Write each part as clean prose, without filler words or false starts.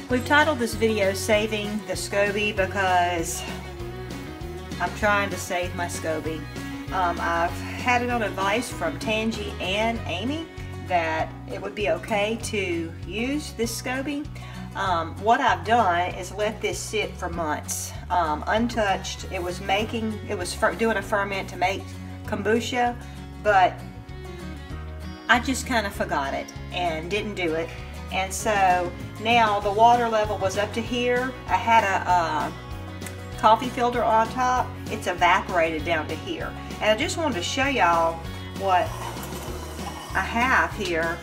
We've titled this video Saving the Scoby because I'm trying to save my Scoby. I've had it on advice from Tangi and Amy that it would be okay to use this Scoby. What I've done is let this sit for months untouched. It was doing a ferment to make kombucha, but I just kind of forgot it and didn't do it. And so now the water level was up to here. I had a coffee filter on top. It's evaporated down to here. And I just wanted to show y'all what I have here.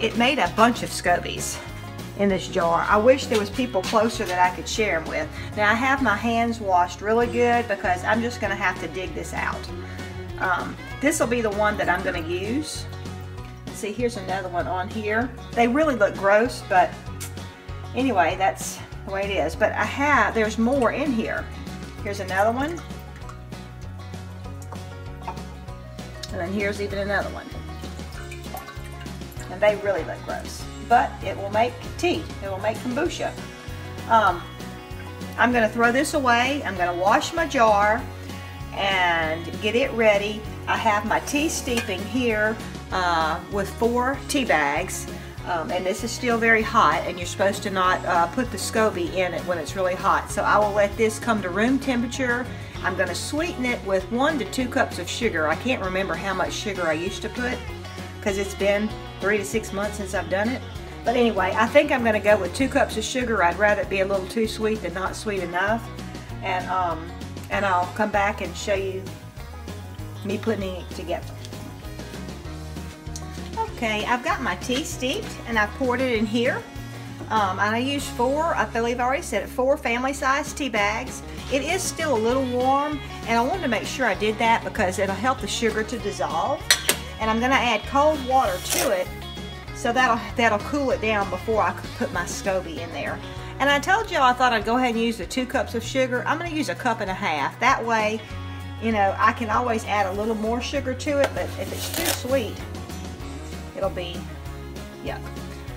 It made a bunch of Scobies in this jar. I wish there was people closer that I could share them with. Now I have my hands washed really good because I'm just going to have to dig this out. This will be the one that I'm going to use. See, here's another one on here. They really look gross, but anyway, that's the way it is. But there's more in here. Here's another one. And then here's even another one. And they really look gross. But it will make tea. It will make kombucha. I'm going to throw this away. I'm going to wash my jar and get it ready. I have my tea steeping here with 4 tea bags, and this is still very hot, and you're supposed to not put the Scoby in it when it's really hot. So I will let this come to room temperature. I'm going to sweeten it with 1 to 2 cups of sugar. I can't remember how much sugar I used to put because it's been 3 to 6 months since I've done it. But anyway, I think I'm going to go with 2 cups of sugar. I'd rather it be a little too sweet than not sweet enough. And I'll come back and show you me putting it together. Okay, I've got my tea steeped and I've poured it in here. And I used 4, I believe I already said it, 4 family-sized tea bags. It is still a little warm, and I wanted to make sure I did that because it'll help the sugar to dissolve. And I'm going to add cold water to it, so that'll cool it down before I put my Scoby in there. And I told you I thought I'd go ahead and use the 2 cups of sugar. I'm going to use 1.5 cups. That way, you know, I can always add a little more sugar to it, but if it's too sweet, it'll be yuck.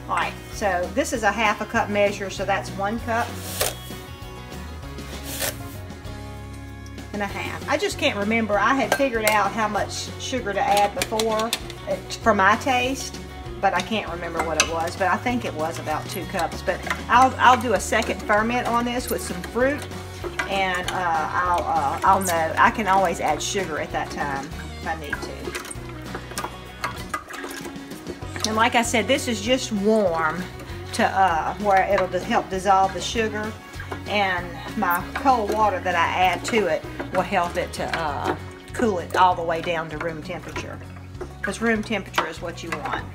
Alright, so this is a 1/2 cup measure, so that's 1 cup and a half. I just can't remember. I had figured out how much sugar to add before for my taste, but I can't remember what it was, but I think it was about 2 cups. But I'll do a second ferment on this with some fruit, and I'll know. I can always add sugar at that time if I need to. And like I said, this is just warm to where it'll help dissolve the sugar, and my cold water that I add to it will help it to cool it all the way down to room temperature, because room temperature is what you want.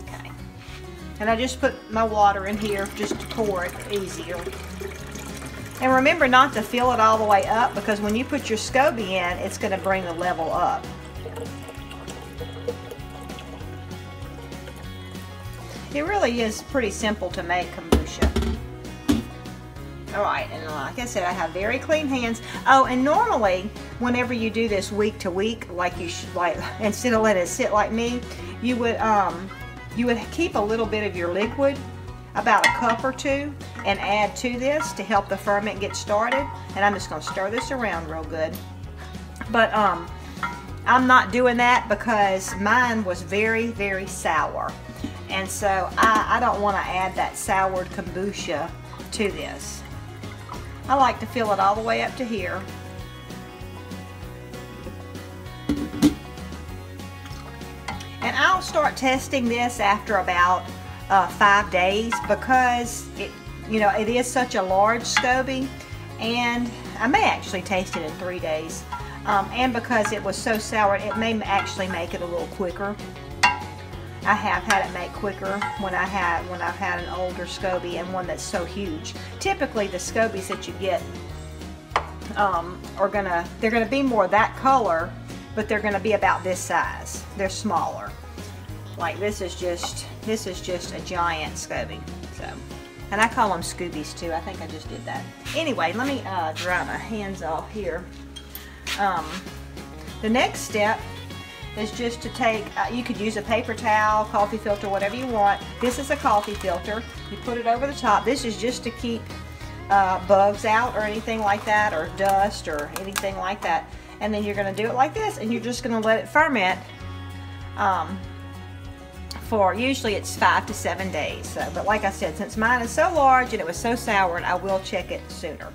Okay, and I just put my water in here just to pour it easier. And remember not to fill it all the way up, because when you put your Scoby in, it's going to bring the level up. It really is pretty simple to make kombucha. Alright, and like I said, I have very clean hands. Oh, and normally, whenever you do this week to week, instead of letting it sit like me, you would keep a little bit of your liquid, about 1 cup or 2, and add to this to help the ferment get started. And I'm just going to stir this around real good. But I'm not doing that because mine was very, very sour. And so I don't want to add that soured kombucha to this. I like to fill it all the way up to here. And I'll start testing this after about 5 days, because it is such a large Scoby, and I may actually taste it in 3 days. And because it was so sour, it may actually make it a little quicker. I have had it make quicker when I've had an older Scoby and one that's so huge. Typically, the Scobies that you get they're gonna be more that color, but they're gonna be about this size. They're smaller. Like this is just a giant Scoby. So, and I call them Scoobies too. I think I just did that. Anyway, let me dry my hands off here. The next step is just to take, you could use a paper towel, coffee filter, whatever you want. This is a coffee filter. You put it over the top. This is just to keep bugs out or anything like that, or dust or anything like that. And then you're going to do it like this, and you're just going to let it ferment for, usually it's 5 to 7 days. So, but like I said, since mine is so large and it was so soured, I will check it sooner.